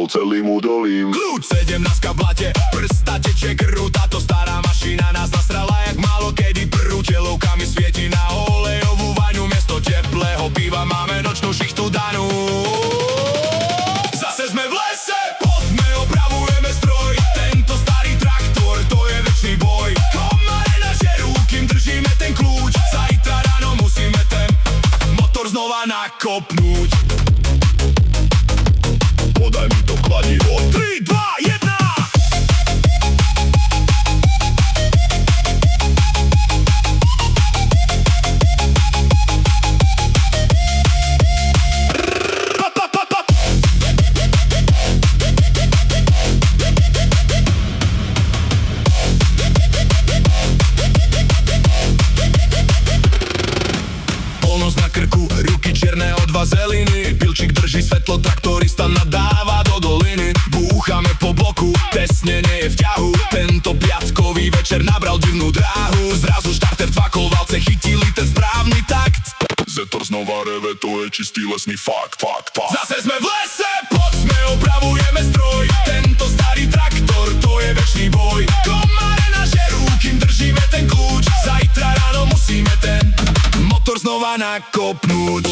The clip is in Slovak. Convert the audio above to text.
celým údolím. Kľúč 17 v blate, prsta teče krv. Táto stará mašina nás nasrala jak málo kedy. Prúteľovkami svieti na olejovú vaňu. Miesto teplého piva máme nočnú šichtu danú. Zase sme v lese, poďme opravujeme stroj. Tento starý traktor, to je večný boj. Komare naše ruky, držíme ten kľúč. Zajtra ráno musíme ten motor znova nakopnúť. Podaj mi to kladivo. 3, 2, 1. Polnosť na krku, ruky čierne od vazeliny. Pilčík drží svetlo, traktorista nadáva do doliny. Búchame po bloku, tesne nie je v ťahu. Tento piatkový večer nabral divnú dráhu. Zrazu štarter tvakol, valce chytili ten správny takt. Zetor znova reve, to je čistý lesný fakt. Zase sme v lese, poďme opravujeme stroj. Tento starý traktor, to je večný boj. Komare naše ruky, držíme ten kľúč. Zajtra ráno musíme ten motor znova nakopnúť.